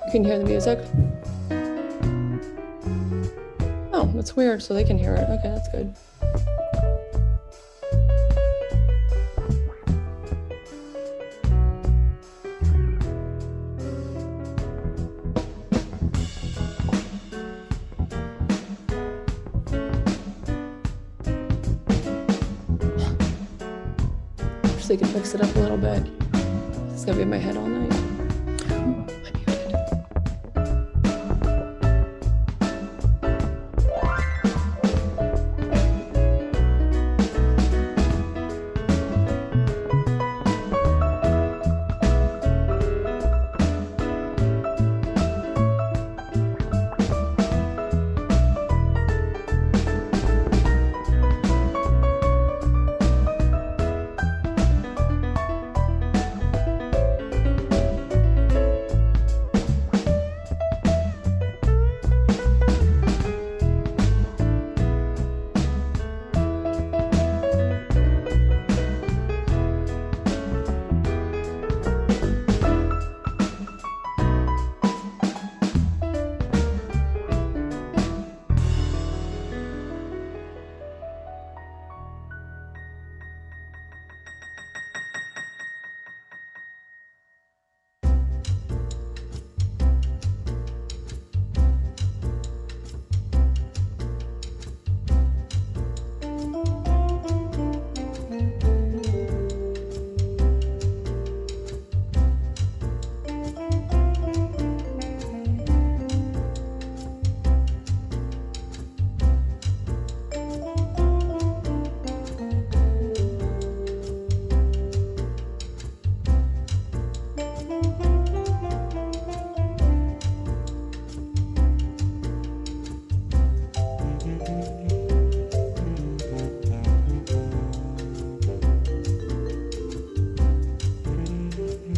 You can hear the music? Oh, that's weird. So they can hear it. Okay, that's good. So you can fix it up a little bit. It's gonna be in my head all night. I'm muted.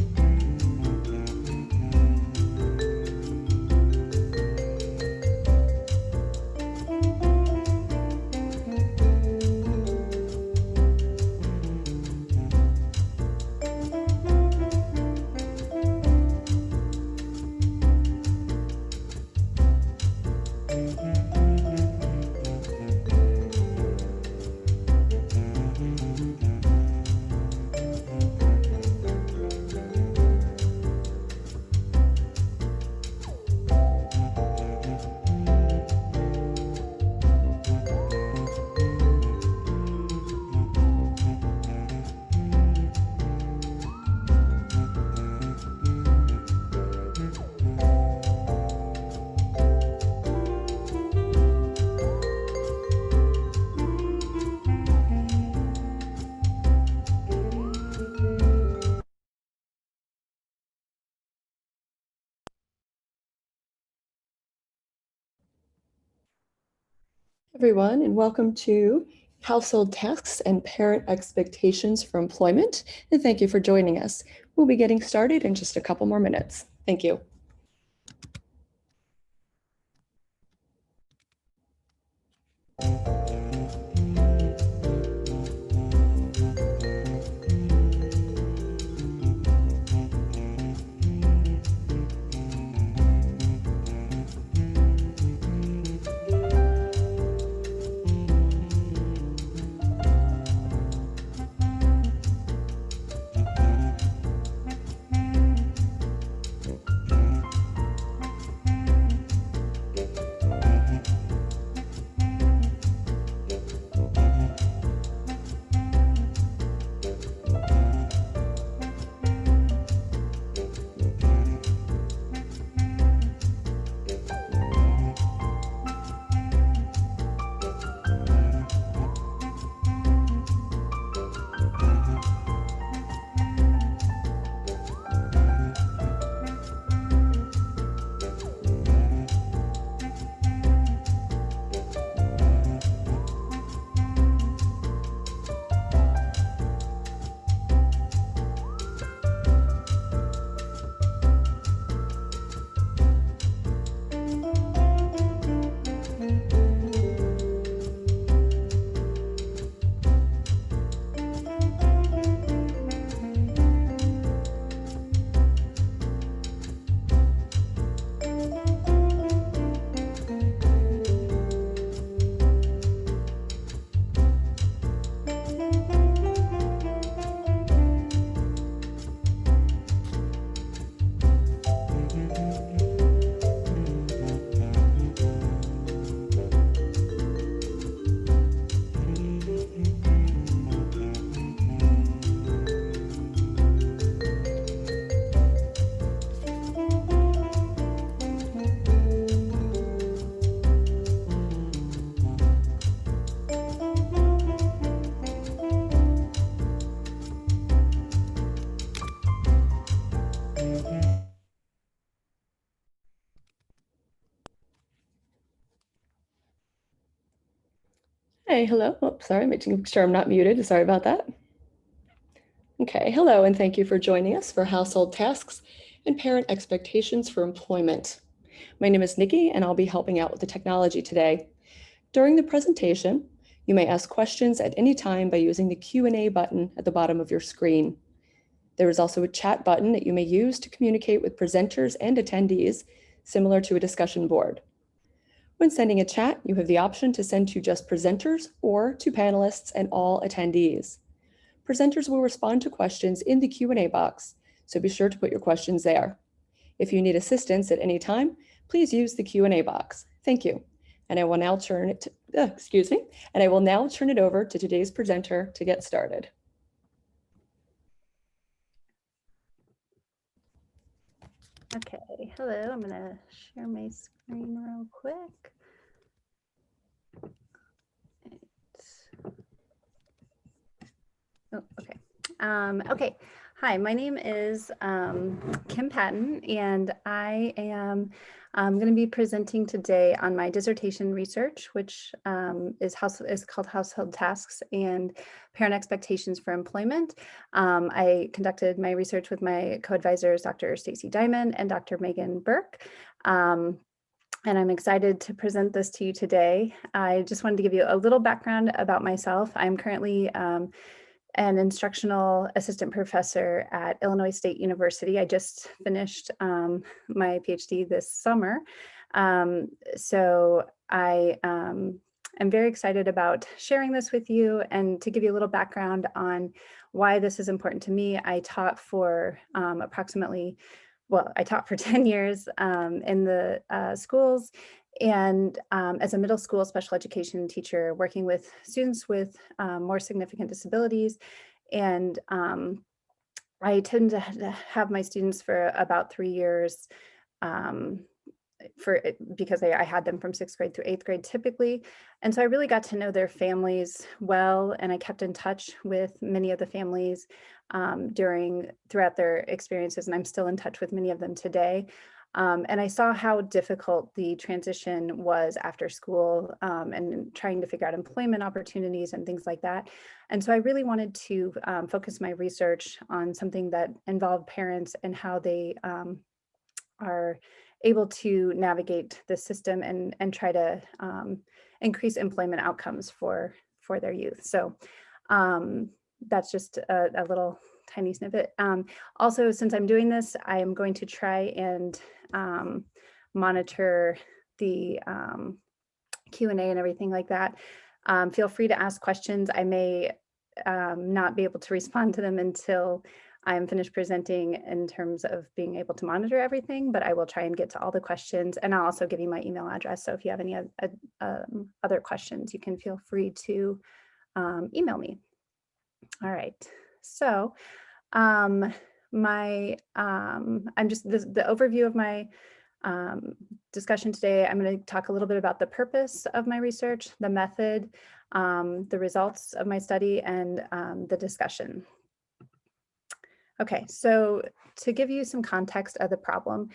Everyone, and welcome to Household Tasks and Parent Expectations for Employment. And thank you for joining us. We'll be getting started in just a couple more minutes. Thank you. Hey, hello. Oh, sorry, making sure I'm not muted. Sorry about that. Okay, hello, and thank you for joining us for Household Tasks and Parent Expectations for Employment. My name is Nikki, and I'll be helping out with the technology today. During the presentation, you may ask questions at any time by using the Q&A button at the bottom of your screen. There is also a chat button that you may use to communicate with presenters and attendees, similar to a discussion board. When sending a chat, you have the option to send to just presenters or to panelists and all attendees. Presenters will respond to questions in the Q&A box, so be sure to put your questions there. If you need assistance at any time, please use the Q&A box. Thank you. And I will now turn it over to today's presenter to get started. Okay, hello, I'm gonna share my screen real quick. Oh, okay. Okay, hi, my name is Kim Patton, and I am going to be presenting today on my dissertation research, which is called Household Tasks and Parent Expectations for Employment. I conducted my research with my co-advisors, Dr. Stacy Dymond and Dr. Megan Burke. And I'm excited to present this to you today. I just wanted to give you a little background about myself. I'm currently an instructional assistant professor at Illinois State University. I just finished my PhD this summer. So I am very excited about sharing this with you, and to give you a little background on why this is important to me. I taught for I taught for 10 years in the schools, and as a middle school special education teacher, working with students with more significant disabilities. And I tend to have my students for about 3 years because I had them from 6th grade through 8th grade typically. And so I really got to know their families well, and I kept in touch with many of the families throughout their experiences, and I'm still in touch with many of them today. And I saw how difficult the transition was after school and trying to figure out employment opportunities and things like that. And so I really wanted to focus my research on something that involved parents and how they are able to navigate the system and try to increase employment outcomes for their youth. So that's just a little tiny snippet. Also, since I'm doing this, I am going to try and monitor the Q&A and everything like that. Feel free to ask questions. I may not be able to respond to them until I'm finished presenting in terms of being able to monitor everything, but I will try and get to all the questions, and I'll also give you my email address. So if you have any other questions, you can feel free to email me. All right, so the overview of my discussion today. I'm going to talk a little bit about the purpose of my research, the method, the results of my study, and the discussion. Okay, so to give you some context of the problem,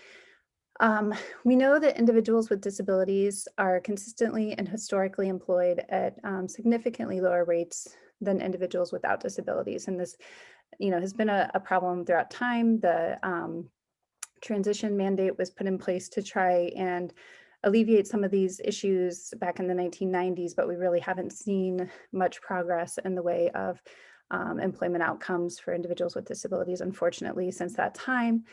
we know that individuals with disabilities are consistently and historically employed at significantly lower rates than individuals without disabilities. And this, has been a problem throughout time. The transition mandate was put in place to try and alleviate some of these issues back in the 1990s, but we really haven't seen much progress in the way of employment outcomes for individuals with disabilities, unfortunately, since that time.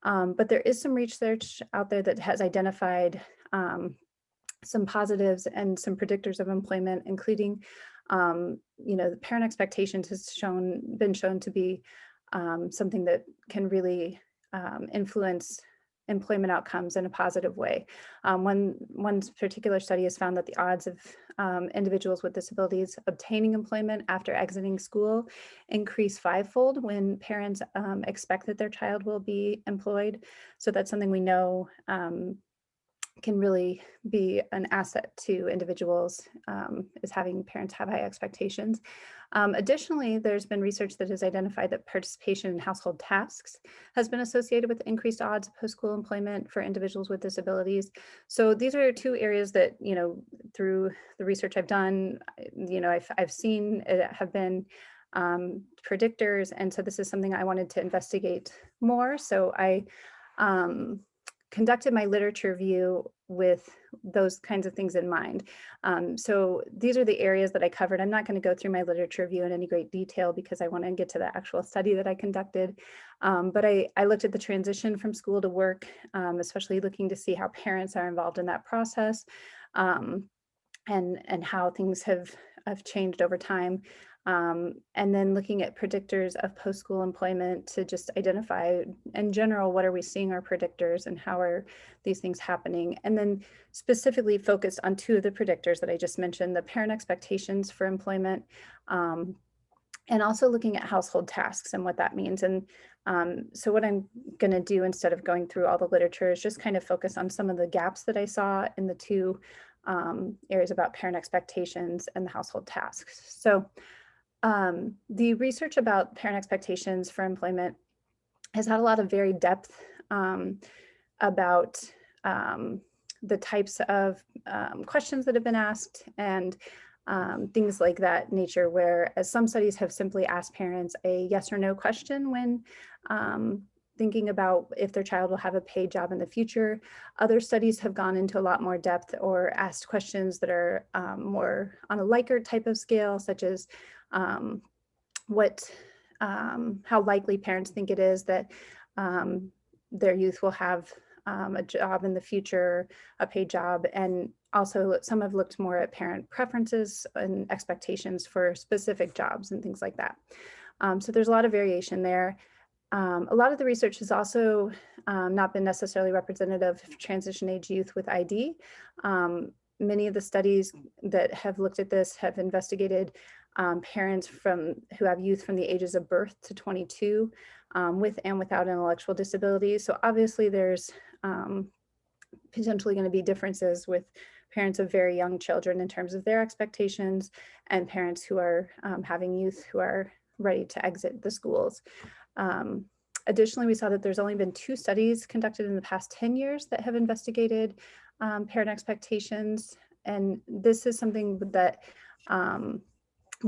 But there is some research out there that has identified some positives and some predictors of employment, including, the parent expectations has been shown to be something that can really influence employment outcomes in a positive way. One particular study has found that the odds of individuals with disabilities obtaining employment after exiting school increase 5-fold when parents expect that their child will be employed. So that's something we know can really be an asset to individuals, is having parents have high expectations. Additionally, there's been research that has identified that participation in household tasks has been associated with increased odds of post-school employment for individuals with disabilities. So these are two areas that, through the research I've done, I've seen it have been predictors. And so this is something I wanted to investigate more. So I conducted my literature review with those kinds of things in mind. So these are the areas that I covered. I'm not going to go through my literature review in any great detail because I want to get to the actual study that I conducted. But I looked at the transition from school to work, especially looking to see how parents are involved in that process, and how things have changed over time. And then looking at predictors of post-school employment to just identify, in general, what are we seeing our predictors and how are these things happening? And then specifically focused on two of the predictors that I just mentioned, the parent expectations for employment, and also looking at household tasks and what that means. And so what I'm going to do instead of going through all the literature is just kind of focus on some of the gaps that I saw in the two areas about parent expectations and the household tasks. So the research about parent expectations for employment has had a lot of varied depth about the types of questions that have been asked and things like that nature, whereas some studies have simply asked parents a yes or no question when thinking about if their child will have a paid job in the future. Other studies have gone into a lot more depth or asked questions that are more on a Likert type of scale, such as how likely parents think it is that their youth will have a job in the future, a paid job. And also some have looked more at parent preferences and expectations for specific jobs and things like that. So there's a lot of variation there. A lot of the research has also not been necessarily representative of transition age youth with ID. Many of the studies that have looked at this have investigated parents who have youth from the ages of birth to 22 with and without intellectual disabilities. So obviously there's potentially going to be differences with parents of very young children in terms of their expectations and parents who are having youth who are ready to exit the schools. Additionally, we saw that there's only been 2 studies conducted in the past 10 years that have investigated parent expectations. And this is something that,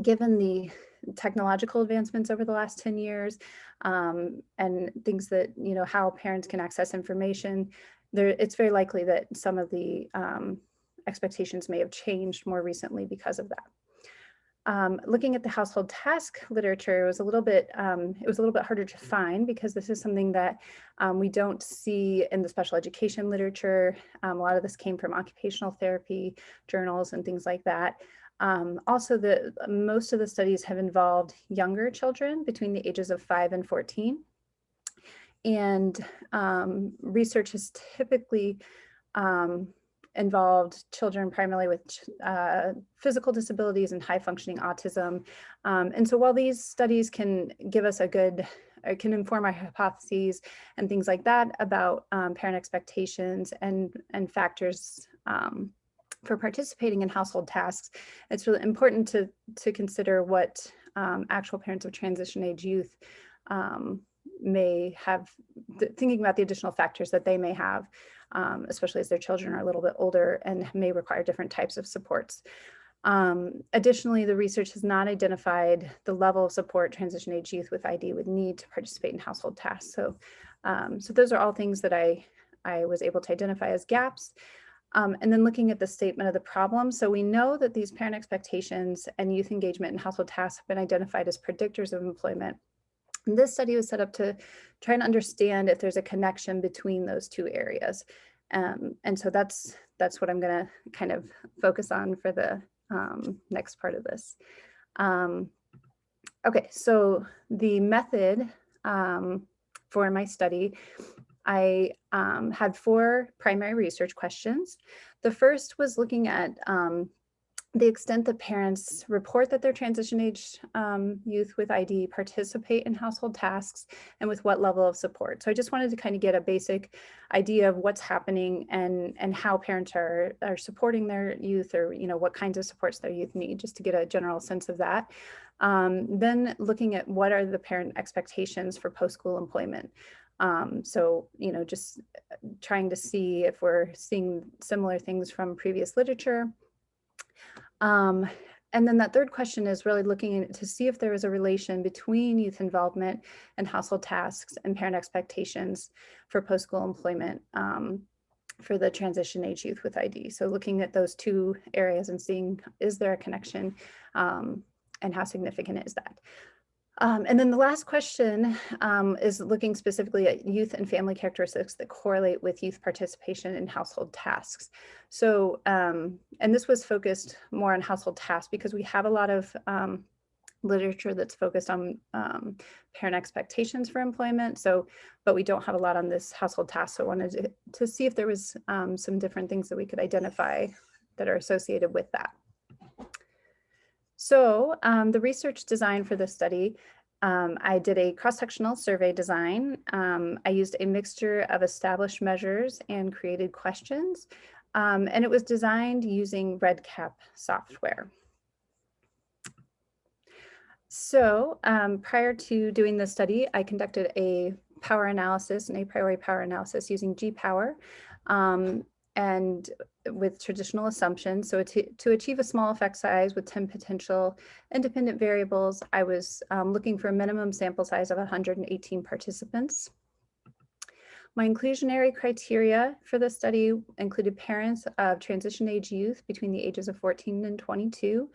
given the technological advancements over the last 10 years and things that, how parents can access information, it's very likely that some of the expectations may have changed more recently because of that. Looking at the household task literature, it was a little bit harder to find because this is something that we don't see in the special education literature. A lot of this came from occupational therapy journals and things like that. Also, most of the studies have involved younger children between the ages of 5 and 14. And research has typically involved children primarily with physical disabilities and high functioning autism. And so while these studies can give us can inform our hypotheses and things like that about parent expectations and factors for participating in household tasks, it's really important to consider what actual parents of transition age youth may have, thinking about the additional factors that they may have, especially as their children are a little bit older and may require different types of supports. Additionally, the research has not identified the level of support transition age youth with ID would need to participate in household tasks. So those are all things that I was able to identify as gaps. And then looking at the statement of the problem. So we know that these parent expectations and youth engagement in household tasks have been identified as predictors of employment. And this study was set up to try and understand if there's a connection between those two areas. And so that's what I'm going to kind of focus on for the next part of this. Okay, so the method for my study, I had 4 primary research questions. The first was looking at the extent that parents report that their transition age youth with ID participate in household tasks, and with what level of support. So I just wanted to kind of get a basic idea of what's happening and how parents are supporting their youth, or what kinds of supports their youth need, just to get a general sense of that. Then looking at what are the parent expectations for post-school employment. So, just trying to see if we're seeing similar things from previous literature. And then that third question is really looking to see if there is a relation between youth involvement and household tasks and parent expectations for post-school employment for the transition age youth with ID. So looking at those two areas and seeing, is there a connection, and how significant is that? And then the last question is looking specifically at youth and family characteristics that correlate with youth participation in household tasks. So, and this was focused more on household tasks because we have a lot of literature that's focused on parent expectations for employment. So, but we don't have a lot on this household task. So I wanted to see if there was some different things that we could identify that are associated with that. So the research design for this study, I did a cross-sectional survey design. I used a mixture of established measures and created questions, and it was designed using REDCap software. So prior to doing this study, I conducted a power analysis, an a priori power analysis using G-Power, and with traditional assumptions. So to achieve a small effect size with 10 potential independent variables, I was looking for a minimum sample size of 118 participants. My inclusionary criteria for the study included parents of transition age youth between the ages of 14 and 22.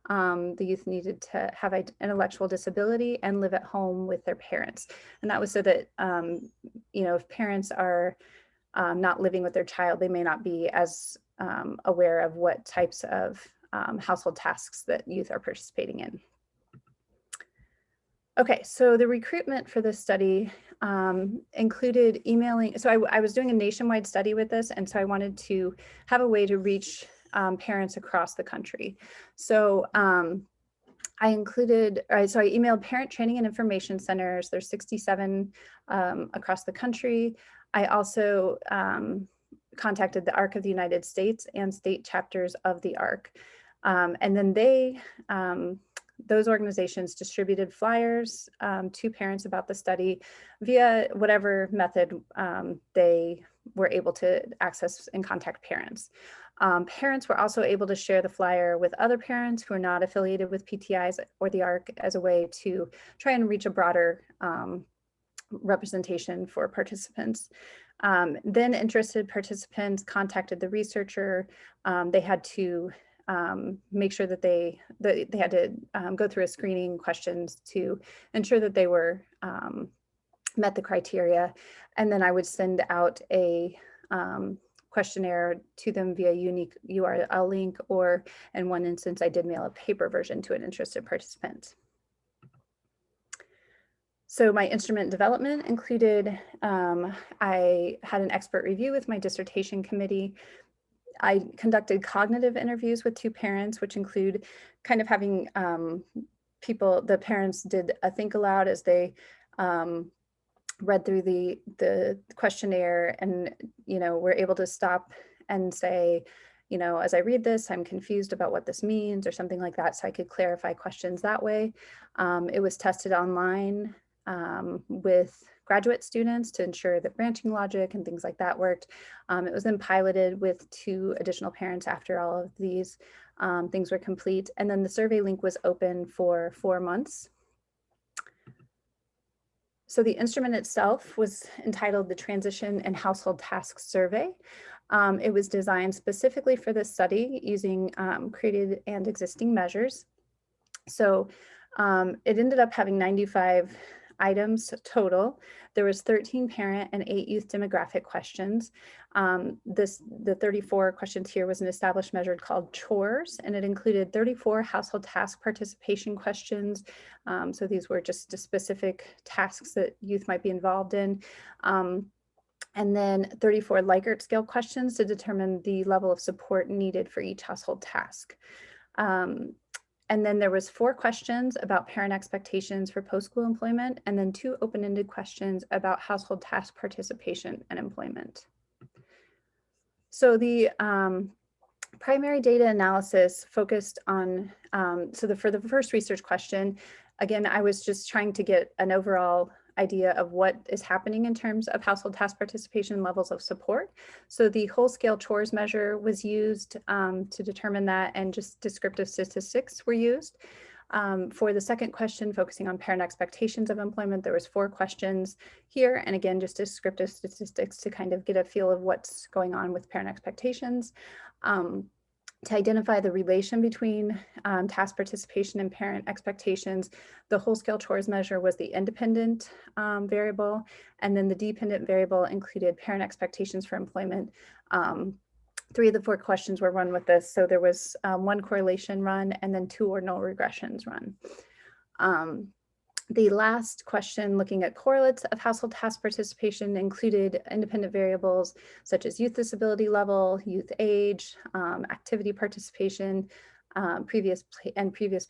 The youth needed to have an intellectual disability and live at home with their parents. And that was so that, if parents are not living with their child, they may not be as aware of what types of household tasks that youth are participating in. Okay, so the recruitment for this study included emailing. So I was doing a nationwide study with this, and so I wanted to have a way to reach parents across the country. So I emailed parent training and information centers. There's 67 across the country. I also contacted the ARC of the United States and state chapters of the ARC. And then those organizations distributed flyers to parents about the study via whatever method they were able to access and contact parents. Parents were also able to share the flyer with other parents who are not affiliated with PTIs or the ARC as a way to try and reach a broader representation for participants. Then interested participants contacted the researcher. They had to make sure that they had to go through a screening questions to ensure that they were met the criteria. And then I would send out a questionnaire to them via unique URL link, or in one instance, I did mail a paper version to an interested participant. So my instrument development included, I had an expert review with my dissertation committee. I conducted cognitive interviews with 2 parents, which include kind of having the parents did a think aloud as they read through the questionnaire, and were able to stop and say, as I read this, I'm confused about what this means, or something like that, so I could clarify questions that way. It was tested online with graduate students to ensure that branching logic and things like that worked. It was then piloted with 2 additional parents after all of these things were complete. And then the survey link was open for 4 months. So the instrument itself was entitled the Transition and Household Tasks Survey. It was designed specifically for this study using created and existing measures. So it ended up having 95 items total. There was 13 parent and 8 youth demographic questions. The 34 questions here was an established measure called chores, and it included 34 household task participation questions. So these were just specific tasks that youth might be involved in. And then 34 Likert scale questions to determine the level of support needed for each household task. And then there was 4 questions about parent expectations for post-school employment, and then 2 open-ended questions about household task participation and employment. So the primary data analysis focused on, for the first research question, again, I was just trying to get an overall idea of what is happening in terms of household task participation levels of support. So the whole scale chores measure was used to determine that, and just descriptive statistics were used. For the second question, focusing on parent expectations of employment, there was 4 questions here. And again, just descriptive statistics to kind of get a feel of what's going on with parent expectations. To identify the relation between task participation and parent expectations, the whole scale chores measure was the independent variable, and then the dependent variable included parent expectations for employment. 3 of the 4 questions were run with this. So there was 1 correlation run and then 2 ordinal regressions run. The last question, looking at correlates of household task participation, included independent variables such as youth disability level, youth age, activity participation, previous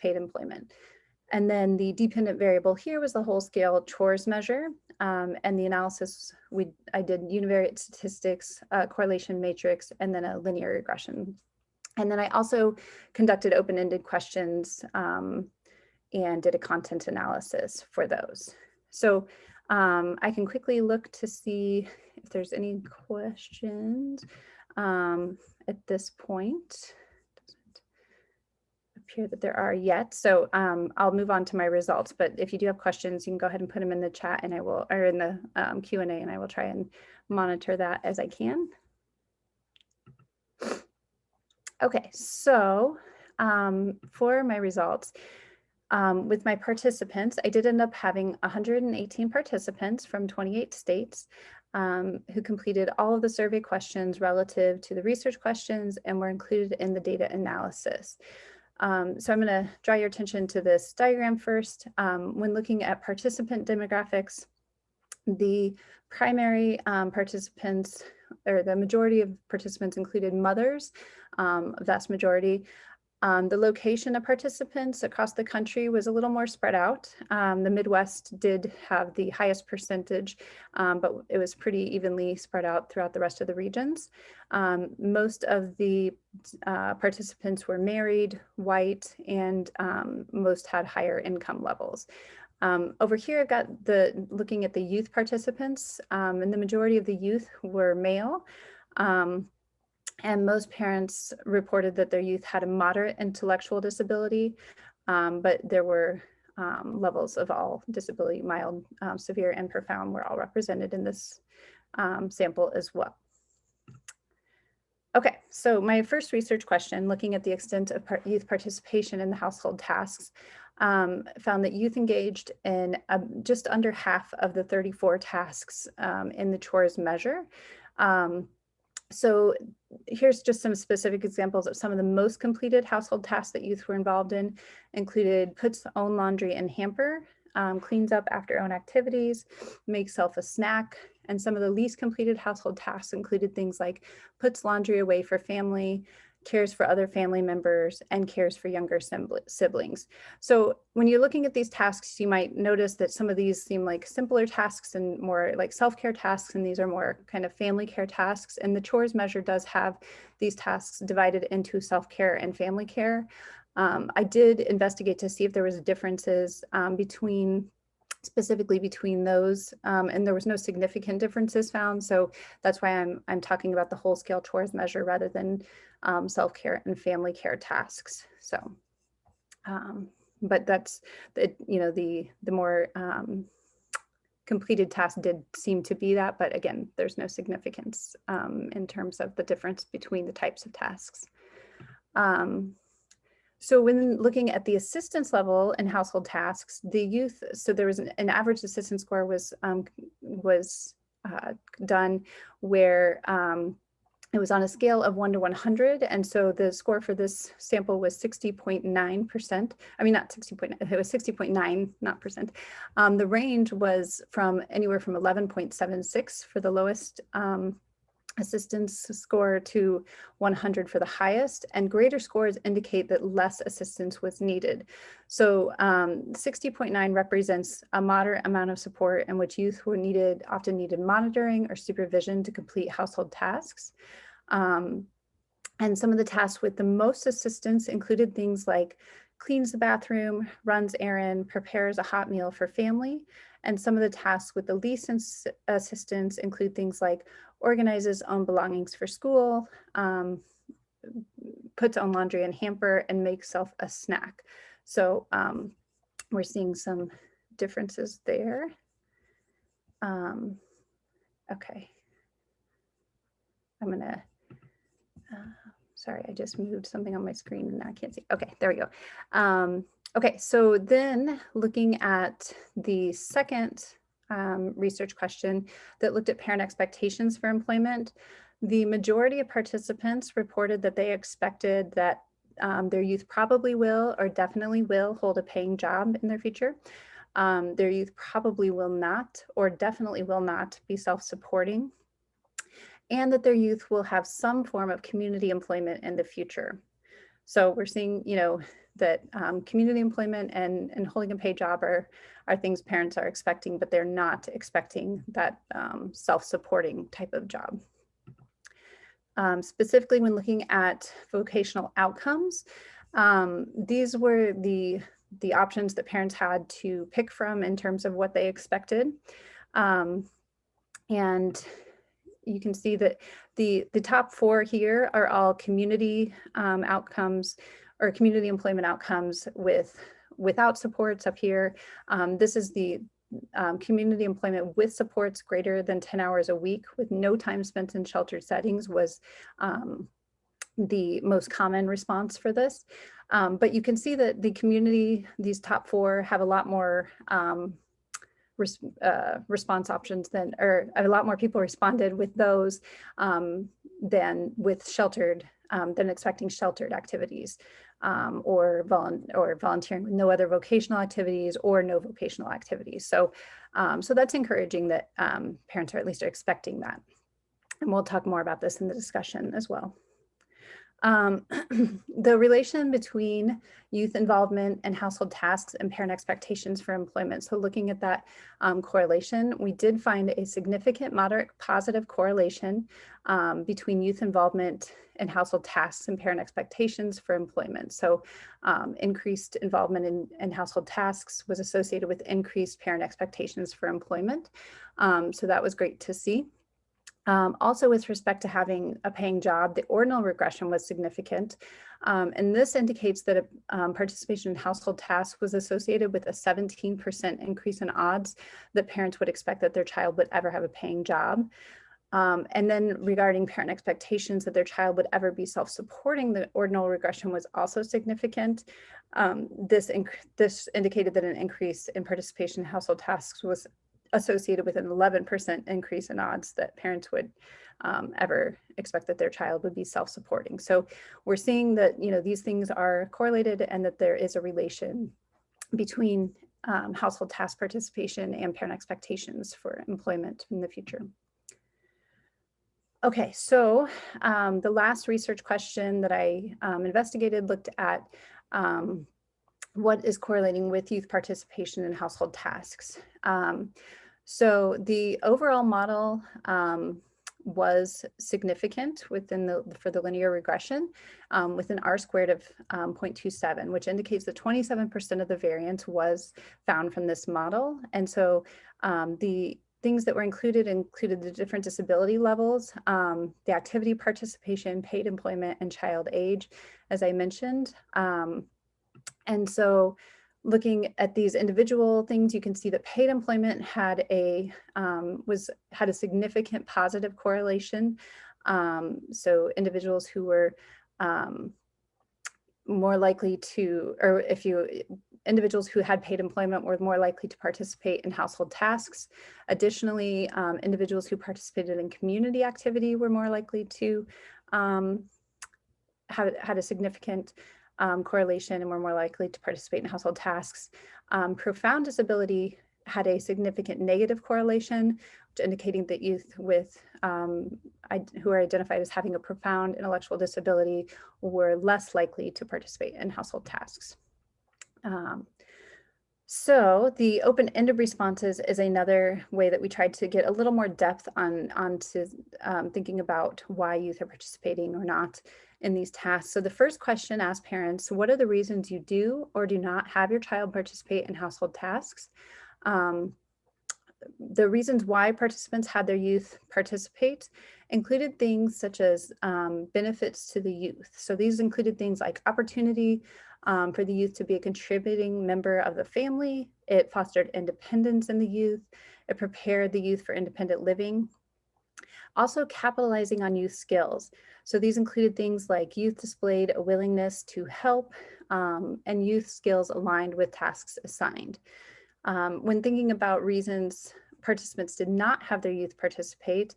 paid employment. And then the dependent variable here was the whole scale chores measure. And the analysis, I did univariate statistics, correlation matrix, and then a linear regression. And then I also conducted open-ended questions and did a content analysis for those. So I can quickly look to see if there's any questions at this point. Doesn't appear that there are yet. So I'll move on to my results, but if you do have questions, you can go ahead and put them in the chat, and I will, or in the Q&A, and I will try and monitor that as I can. Okay, so for my results, with my participants, I did end up having 118 participants from 28 states who completed all of the survey questions relative to the research questions and were included in the data analysis. So I'm going to draw your attention to this diagram first. When looking at participant demographics, the primary participants, or the majority of participants, included mothers, vast majority. The location of participants across the country was a little more spread out. The Midwest did have the highest percentage, but it was pretty evenly spread out throughout the rest of the regions. Most of the participants were married, white, and most had higher income levels. Over here, I've got looking at the youth participants, and the majority of the youth were male. And most parents reported that their youth had a moderate intellectual disability, but there were levels of all disability, mild, severe, and profound, were all represented in this sample as well. Okay, so my first research question, looking at the extent of youth participation in the household tasks, found that youth engaged in just under half of the 34 tasks in the chores measure. So here's just some specific examples of some of the most completed household tasks that youth were involved in. Included puts own laundry in hamper, cleans up after own activities, makes self a snack. And some of the least completed household tasks included things like puts laundry away for family, cares for other family members, and cares for younger siblings. So when you're looking at these tasks, you might notice that some of these seem like simpler tasks and more like self-care tasks, and these are more kind of family care tasks. And the chores measure does have these tasks divided into self-care and family care. I did investigate to see if there was differences specifically between those, and there was no significant differences found. So that's why I'm talking about the whole scale chores measure rather than self-care and family care tasks. So, but that's the more completed tasks did seem to be that, but again, there's no significance in terms of the difference between the types of tasks. So when looking at the assistance level in household tasks, the youth, so there was an average assistance score was done where it was on a scale of 1 to 100. And so the score for this sample was 60.9%. I mean, not 60.9, it was 60.9, not percent. The range was from anywhere from 11.76 for the lowest assistance score to 100 for the highest, and greater scores indicate that less assistance was needed. So 60.9 represents a moderate amount of support in which youth were often needed monitoring or supervision to complete household tasks. And some of the tasks with the most assistance included things like cleans the bathroom, runs errand, prepares a hot meal for family. And some of the tasks with the least assistance include things like organizes own belongings for school, puts on laundry and hamper, and makes self a snack. So we're seeing some differences there. Okay. I'm gonna, sorry, I just moved something on my screen and now I can't see. Okay, there we go. Okay, so then looking at the second research question that looked at parent expectations for employment, the majority of participants reported that they expected that their youth probably will or definitely will hold a paying job in their future. Their youth probably will not or definitely will not be self-supporting, and that their youth will have some form of community employment in the future. So we're seeing, that community employment and holding a paid job are things parents are expecting, but they're not expecting that self-supporting type of job. Specifically when looking at vocational outcomes, these were the options that parents had to pick from in terms of what they expected. And you can see that the top four here are all community outcomes or community employment outcomes without supports up here. This is the community employment with supports greater than 10 hours a week with no time spent in sheltered settings was the most common response for this. But you can see that the community, these top four, have a lot more response options than, or a lot more people responded with those than with sheltered, than expecting sheltered activities or volunteering with no other vocational activities or no vocational activities. So, so that's encouraging that parents are at least expecting that. And we'll talk more about this in the discussion as well. The relation between youth involvement and household tasks and parent expectations for employment. So looking at that correlation, we did find a significant moderate positive correlation between youth involvement and household tasks and parent expectations for employment. So increased involvement in household tasks was associated with increased parent expectations for employment. So that was great to see. Also, with respect to having a paying job, the ordinal regression was significant. And this indicates that participation in household tasks was associated with a 17% increase in odds that parents would expect that their child would ever have a paying job. And then regarding parent expectations that their child would ever be self-supporting, the ordinal regression was also significant. This indicated that an increase in participation in household tasks was associated with an 11% increase in odds that parents would ever expect that their child would be self-supporting. So we're seeing that these things are correlated and that there is a relation between household task participation and parent expectations for employment in the future. Okay, so the last research question that I investigated looked at what is correlating with youth participation in household tasks. So the overall model was significant for the linear regression with an R-squared of 0.27, which indicates that 27% of the variance was found from this model. And so the things that were included the different disability levels, the activity participation, paid employment, and child age, as I mentioned. And so looking at these individual things, you can see that paid employment had a significant positive correlation. So individuals who were more likely to, or individuals who had paid employment were more likely to participate in household tasks. Additionally, individuals who participated in community activity were more likely to had a significant correlation and were more likely to participate in household tasks. Profound disability had a significant negative correlation, indicating that youth with who are identified as having a profound intellectual disability were less likely to participate in household tasks. So the open-ended responses is another way that we tried to get a little more depth onto thinking about why youth are participating or not in these tasks. So the first question asked parents, what are the reasons you do or do not have your child participate in household tasks? The reasons why participants had their youth participate included things such as benefits to the youth. So these included things like opportunity for the youth to be a contributing member of the family. It fostered independence in the youth. It prepared the youth for independent living. Also capitalizing on youth skills. So these included things like youth displayed a willingness to help and youth skills aligned with tasks assigned. When thinking about reasons participants did not have their youth participate,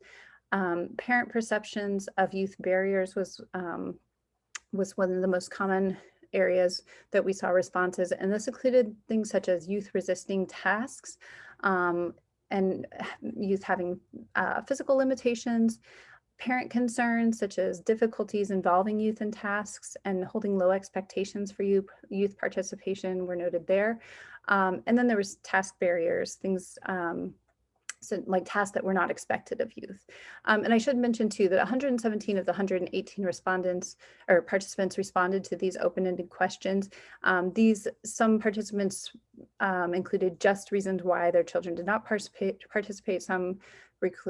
parent perceptions of youth barriers was one of the most common areas that we saw responses. And this included things such as youth resisting tasks and youth having physical limitations, parent concerns such as difficulties involving youth in tasks and holding low expectations for youth participation were noted there. And then there was task barriers, things so like tasks that were not expected of youth. And I should mention too that 117 of the 118 respondents or participants responded to these open-ended questions. Some participants included just reasons why their children did not participate. Some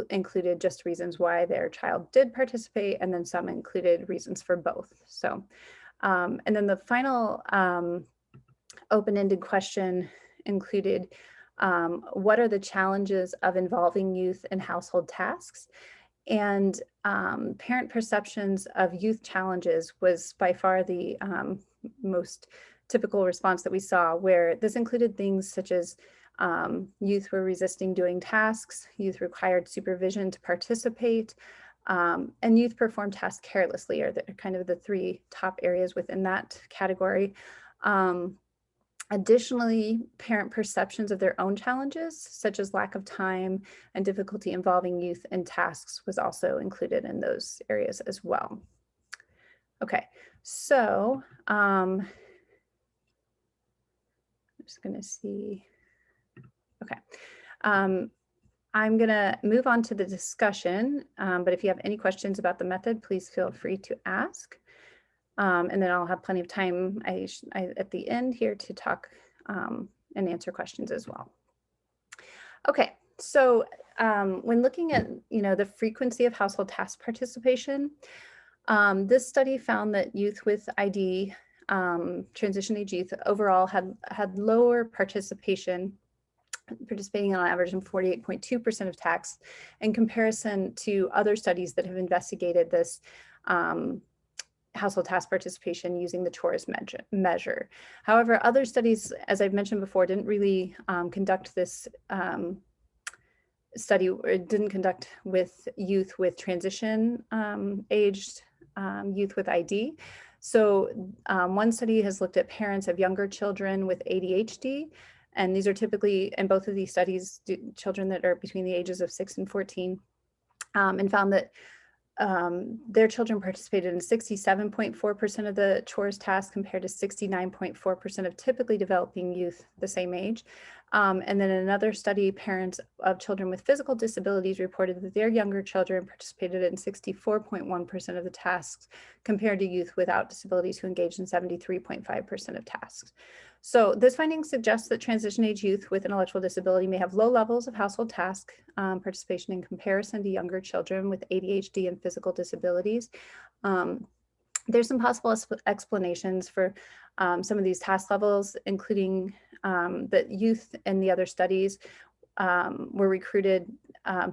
included just reasons why their child did participate, and then some included reasons for both. So, and then the final open-ended question included what are the challenges of involving youth in household tasks? And parent perceptions of youth challenges was by far the most typical response that we saw, where this included things such as youth were resisting doing tasks, youth required supervision to participate, and youth performed tasks carelessly are kind of the three top areas within that category. Additionally, parent perceptions of their own challenges, such as lack of time and difficulty involving youth in tasks, was also included in those areas as well. Okay, so I'm just going to see. Okay, I'm going to move on to the discussion, but if you have any questions about the method, please feel free to ask. And then I'll have plenty of time at the end here to talk and answer questions as well. Okay, so when looking at the frequency of household task participation, this study found that youth with ID, transition age youth overall had lower participating on average in 48.2% of tasks in comparison to other studies that have investigated this household task participation using the chores measure. However, other studies, as I've mentioned before, didn't really conduct this study, or didn't conduct with youth with transition aged youth with ID. So one study has looked at parents of younger children with ADHD, and these are typically, in both of these studies, children that are between the ages of 6 and 14, and found that their children participated in 67.4% of the chores tasks compared to 69.4% of typically developing youth the same age. And then in another study, parents of children with physical disabilities reported that their younger children participated in 64.1% of the tasks compared to youth without disabilities who engaged in 73.5% of tasks. So this finding suggests that transition age youth with intellectual disability may have low levels of household task participation in comparison to younger children with ADHD and physical disabilities. There's some possible explanations for some of these task levels, including that youth in the other studies were recruited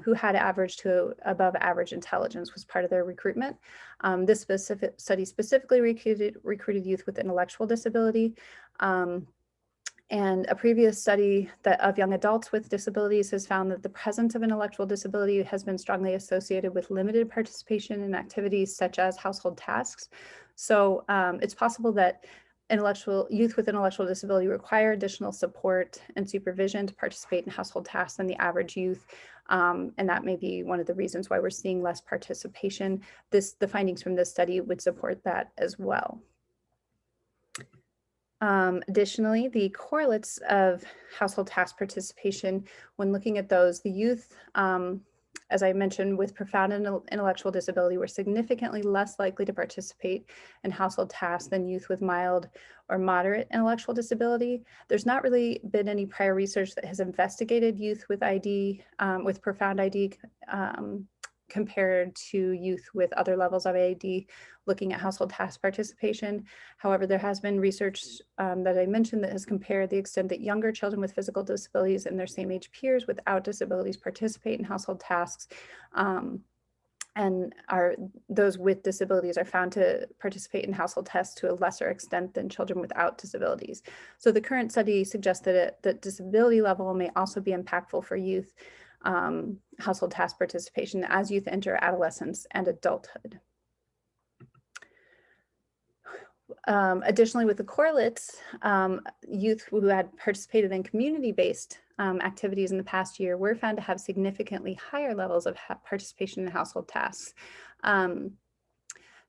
who had average to above average intelligence was part of their recruitment. This specific study specifically recruited youth with intellectual disability. And a previous study of young adults with disabilities has found that the presence of intellectual disability has been strongly associated with limited participation in activities such as household tasks. So it's possible that youth with intellectual disability require additional support and supervision to participate in household tasks than the average youth. And that may be one of the reasons why we're seeing less participation. The findings from this study would support that as well. Additionally, the correlates of household task participation, when looking at those, the youth, as I mentioned, with profound intellectual disability were significantly less likely to participate in household tasks than youth with mild or moderate intellectual disability. There's not really been any prior research that has investigated youth with ID, with profound ID, compared to youth with other levels of AD looking at household task participation. However, there has been research that I mentioned that has compared the extent that younger children with physical disabilities and their same age peers without disabilities participate in household tasks. And those with disabilities are found to participate in household tasks to a lesser extent than children without disabilities. So the current study suggests that the disability level may also be impactful for youth household task participation as youth enter adolescence and adulthood. Additionally, with the correlates, youth who had participated in community-based activities in the past year were found to have significantly higher levels of participation in household tasks.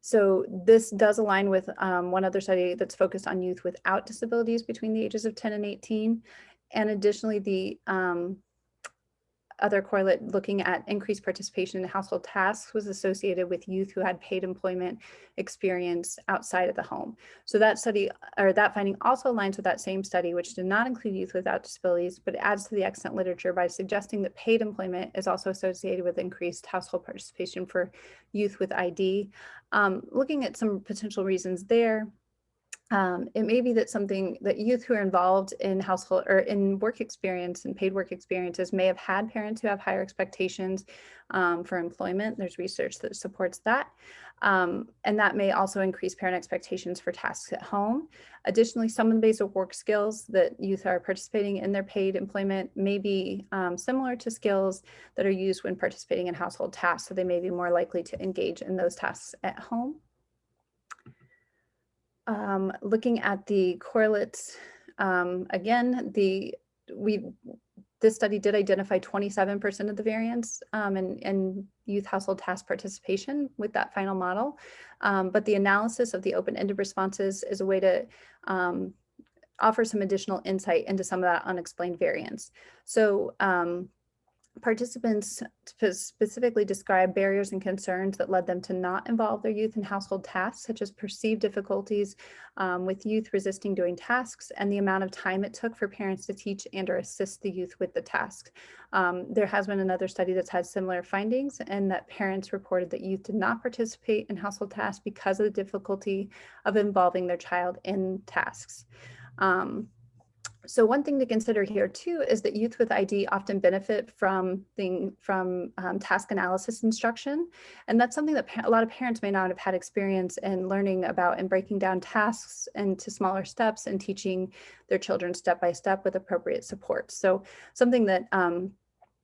So this does align with one other study that's focused on youth without disabilities between the ages of 10 and 18. And additionally, the other correlate looking at increased participation in household tasks was associated with youth who had paid employment experience outside of the home. So that study, or that finding, also aligns with that same study, which did not include youth without disabilities, but it adds to the extant literature by suggesting that paid employment is also associated with increased household participation for youth with ID. Looking at some potential reasons there, it may be that youth who are involved in household or in work experience and paid work experiences may have had parents who have higher expectations for employment. There's research that supports that. And that may also increase parent expectations for tasks at home. Additionally, some of the basic work skills that youth are participating in their paid employment may be similar to skills that are used when participating in household tasks. So they may be more likely to engage in those tasks at home. Looking at the correlates, again, this study did identify 27% of the variance in youth household task participation with that final model. But the analysis of the open-ended responses is a way to offer some additional insight into some of that unexplained variance. So participants specifically describe barriers and concerns that led them to not involve their youth in household tasks, such as perceived difficulties with youth resisting doing tasks and the amount of time it took for parents to teach and or assist the youth with the task. There has been another study that's had similar findings, and that parents reported that youth did not participate in household tasks because of the difficulty of involving their child in tasks. So one thing to consider here too is that youth with ID often benefit from task analysis instruction. And that's something that a lot of parents may not have had experience in learning about and breaking down tasks into smaller steps and teaching their children step by step with appropriate support. So something that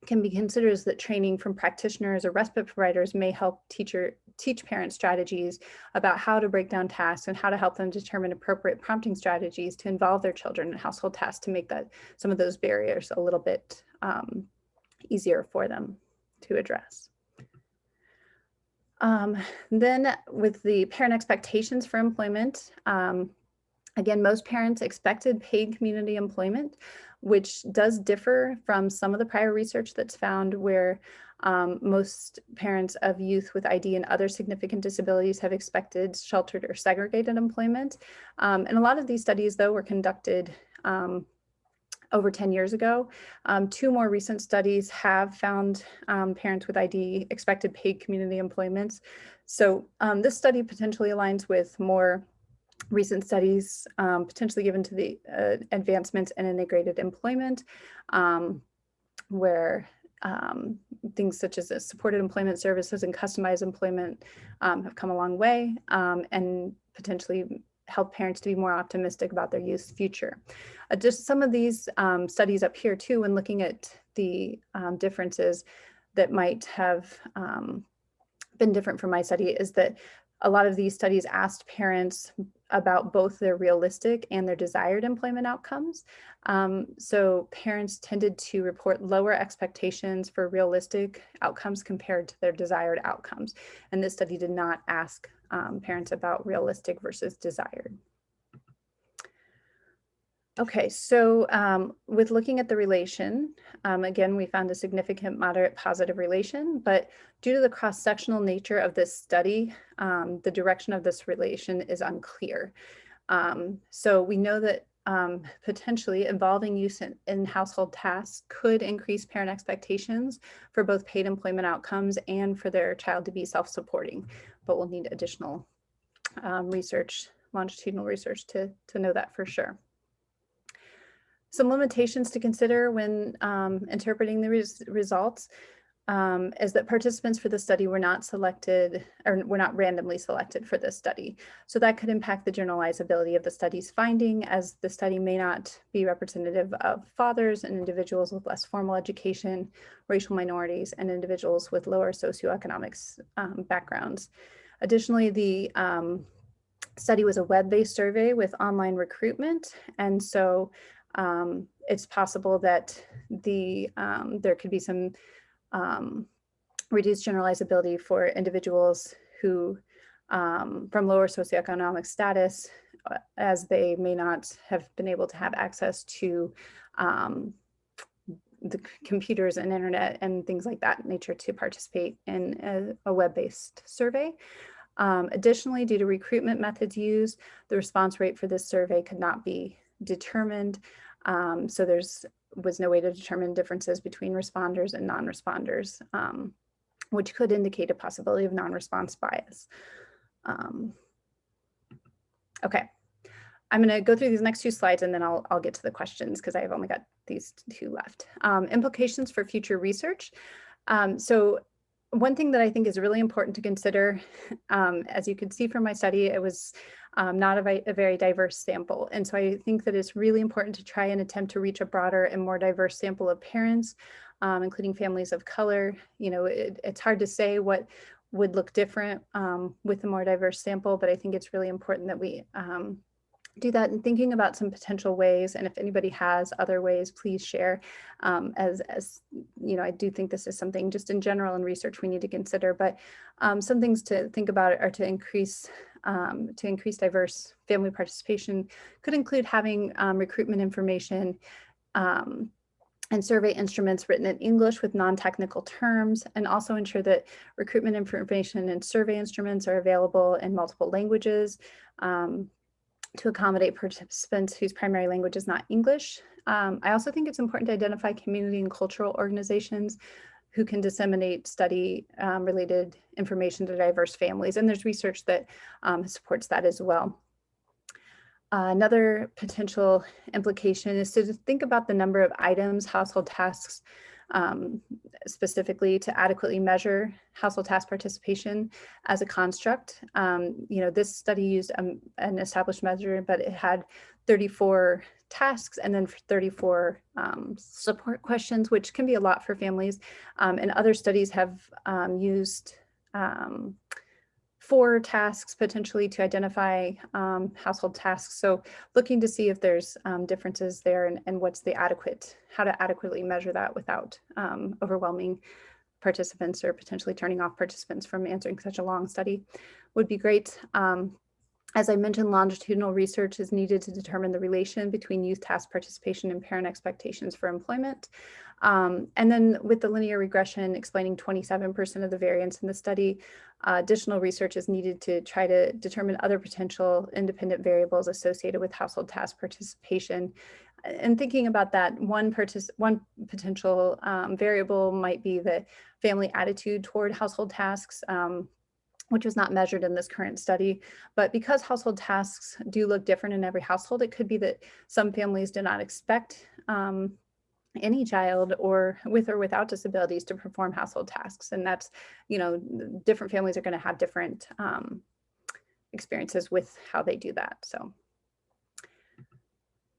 can be considered is that training from practitioners or respite providers may help teach parents strategies about how to break down tasks and how to help them determine appropriate prompting strategies to involve their children in household tasks to make some of those barriers a little bit easier for them to address. Then with the parent expectations for employment, again, most parents expected paid community employment, which does differ from some of the prior research that's found where most parents of youth with ID and other significant disabilities have expected sheltered or segregated employment. And a lot of these studies, though, were conducted over 10 years ago. 2 more recent studies have found parents with ID expected paid community employments. So this study potentially aligns with more recent studies potentially given to the advancements in integrated employment, where things such as supported employment services and customized employment have come a long way and potentially help parents to be more optimistic about their youth's future. Just some of these studies up here too, when looking at the differences that might have been different from my study, is that A lot of these studies asked parents about both their realistic and their desired employment outcomes. So parents tended to report lower expectations for realistic outcomes compared to their desired outcomes. And this study did not ask parents about realistic versus desired. Okay, so with looking at the relation, again, we found a significant moderate positive relation, but due to the cross-sectional nature of this study, the direction of this relation is unclear. So we know that potentially involving youth in household tasks could increase parent expectations for both paid employment outcomes and for their child to be self-supporting, but we'll need additional research, longitudinal research to know that for sure. Some limitations to consider when interpreting the results is that participants for the study were not selected or were not randomly selected for this study. So that could impact the generalizability of the study's finding, as the study may not be representative of fathers and individuals with less formal education, racial minorities, and individuals with lower socioeconomic backgrounds. Additionally, the study was a web-based survey with online recruitment, and so it's possible that there could be some reduced generalizability for individuals who from lower socioeconomic status, as they may not have been able to have access to the computers and internet and things like that nature to participate in a web-based survey. Additionally, due to recruitment methods used, the response rate for this survey could not be determined. So was no way to determine differences between responders and non-responders, which could indicate a possibility of non-response bias. Okay, I'm going to go through these next two slides and then I'll get to the questions because I've only got these two left. Implications for future research. So one thing that I think is really important to consider, as you can see from my study, it was not a very diverse sample. And so I think that it's really important to try and attempt to reach a broader and more diverse sample of parents, including families of color. You know, it's hard to say what would look different with a more diverse sample, but I think it's really important that we do that and thinking about some potential ways. And if anybody has other ways, please share. As you know, I do think this is something just in general in research we need to consider, but some things to think about are to increase diverse family participation could include having recruitment information and survey instruments written in English with non-technical terms, and also ensure that recruitment information and survey instruments are available in multiple languages to accommodate participants whose primary language is not English. I also think it's important to identify community and cultural organizations who can disseminate study related information to diverse families. And there's research that supports that as well. Another potential implication is to think about the number of items, household tasks, specifically to adequately measure household task participation as a construct. You know, this study used an established measure, but it had 34 tasks and then 34 support questions, which can be a lot for families. And other studies have used 4 tasks potentially to identify household tasks. So looking to see if there's differences there and what's the how to adequately measure that without overwhelming participants or potentially turning off participants from answering such a long study would be great. As I mentioned, longitudinal research is needed to determine the relation between youth task participation and parent expectations for employment. And then with the linear regression explaining 27% of the variance in the study, additional research is needed to try to determine other potential independent variables associated with household task participation. And thinking about that, one potential variable might be the family attitude toward household tasks, which was not measured in this current study. But because household tasks do look different in every household, it could be that some families do not expect any child or with or without disabilities to perform household tasks. And that's, you know, different families are going to have different experiences with how they do that. So,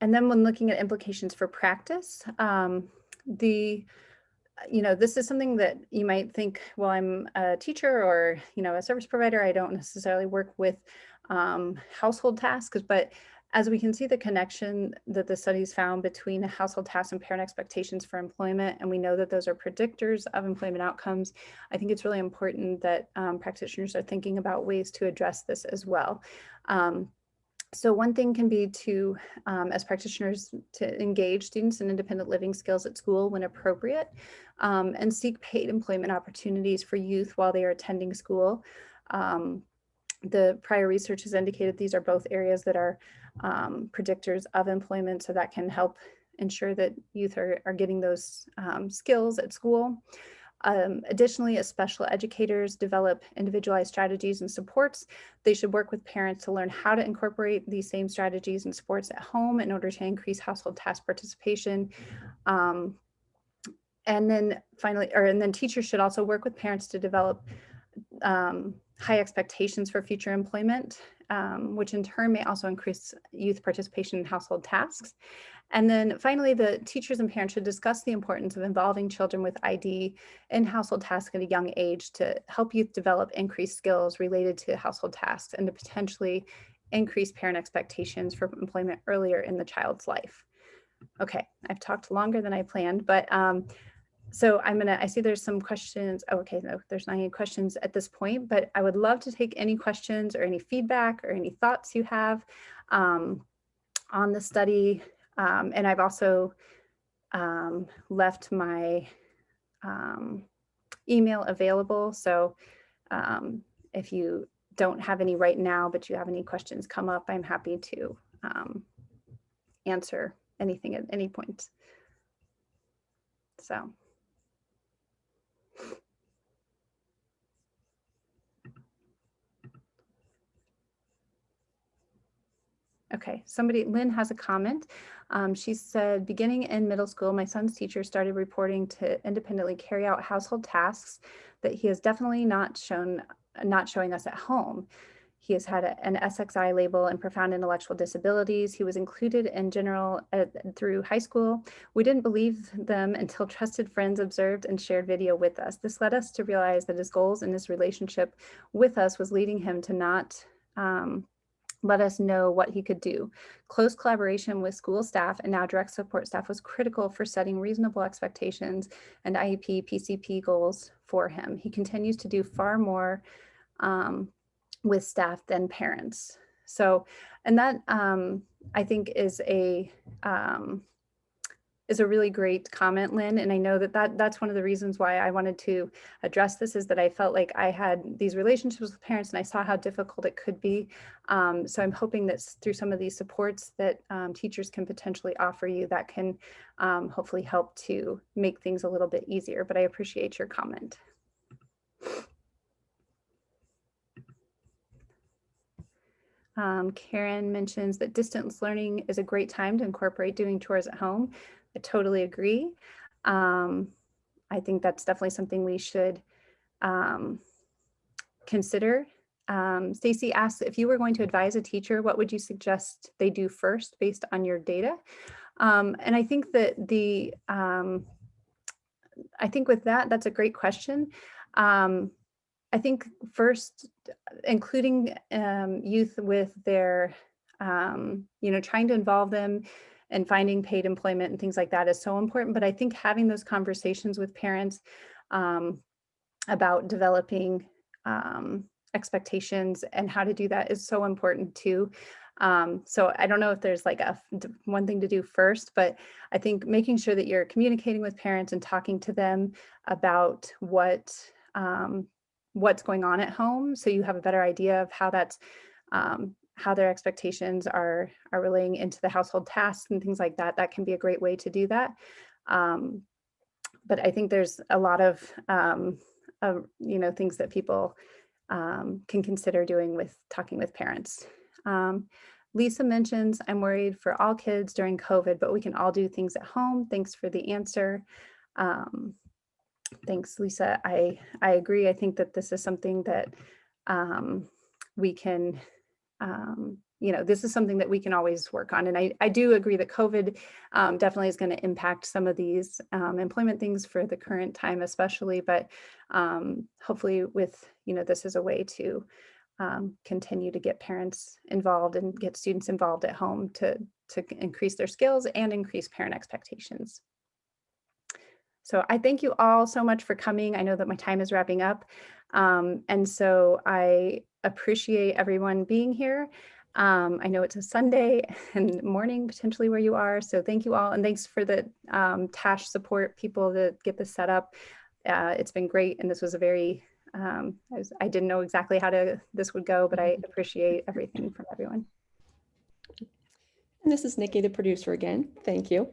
and then when looking at implications for practice, the this is something that you might think, well, I'm a teacher or, a service provider. I don't necessarily work with household tasks, but as we can see the connection that the studies found between household tasks and parent expectations for employment, and we know that those are predictors of employment outcomes, I think it's really important that practitioners are thinking about ways to address this as well. So one thing can be to, as practitioners, to engage students in independent living skills at school when appropriate, and seek paid employment opportunities for youth while they are attending school. The prior research has indicated these are both areas that are predictors of employment, so that can help ensure that youth are getting those skills at school. Additionally, as special educators develop individualized strategies and supports, they should work with parents to learn how to incorporate these same strategies and supports at home in order to increase household task participation. And then finally, and then teachers should also work with parents to develop high expectations for future employment, which in turn may also increase youth participation in household tasks. And then finally, the teachers and parents should discuss the importance of involving children with ID in household tasks at a young age to help youth develop increased skills related to household tasks and to potentially increase parent expectations for employment earlier in the child's life. Okay, I've talked longer than I planned, but so I see there's some questions. Oh, okay, no, there's not any questions at this point, but I would love to take any questions or any feedback or any thoughts you have on the study. And I've also left my email available. So if you don't have any right now, but you have any questions come up, I'm happy to answer anything at any point. So. Okay, Lynn has a comment. She said, beginning in middle school, my son's teacher started reporting to independently carry out household tasks that he has definitely not showing us at home. He has had an SXI label and profound intellectual disabilities. He was included in general through high school. We didn't believe them until trusted friends observed and shared video with us. This led us to realize that his goals and his relationship with us was leading him to not let us know what he could do. Close collaboration with school staff and now direct support staff was critical for setting reasonable expectations and IEP, PCP goals for him. He continues to do far more with staff than parents. So, and that I think is a really great comment, Lynn. And I know that's one of the reasons why I wanted to address this, is that I felt like I had these relationships with parents and I saw how difficult it could be. So I'm hoping that through some of these supports that teachers can potentially offer you, that can hopefully help to make things a little bit easier. But I appreciate your comment. Karen mentions that distance learning is a great time to incorporate doing chores at home. I totally agree. I think that's definitely something we should consider. Stacy asks, if you were going to advise a teacher, what would you suggest they do first based on your data? And I think that I think with that's a great question. I think first, including youth with their, trying to involve them and finding paid employment and things like that is so important. But I think having those conversations with parents about developing expectations and how to do that is so important too. So I don't know if there's like one thing to do first, but I think making sure that you're communicating with parents and talking to them about what's going on at home, so you have a better idea of how that's how their expectations are relaying into the household tasks and things like that. That can be a great way to do that. But I think there's a lot of things that people can consider doing with talking with parents. Lisa mentions, I'm worried for all kids during COVID, but we can all do things at home. Thanks for the answer. Thanks, Lisa. I agree. I think that this is something that we can you know, this is something that we can always work on. And I do agree that COVID definitely is going to impact some of these employment things for the current time, especially, but hopefully with, you know, this is a way to continue to get parents involved and get students involved at home to increase their skills and increase parent expectations. So I thank you all so much for coming. I know that my time is wrapping up. And so I appreciate everyone being here. I know it's a Sunday and morning potentially where you are. So thank you all. And thanks for the TASH support people that get this set up. It's been great. And this was a very, I didn't know exactly how this would go, but I appreciate everything from everyone. And this is Nikki, the producer again. Thank you.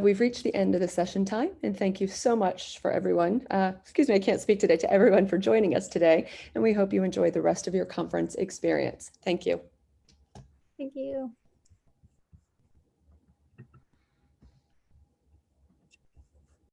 We've reached the end of the session time, and thank you so much for everyone. Excuse me, I can't speak today, to everyone for joining us today, and we hope you enjoy the rest of your conference experience. Thank you. Thank you.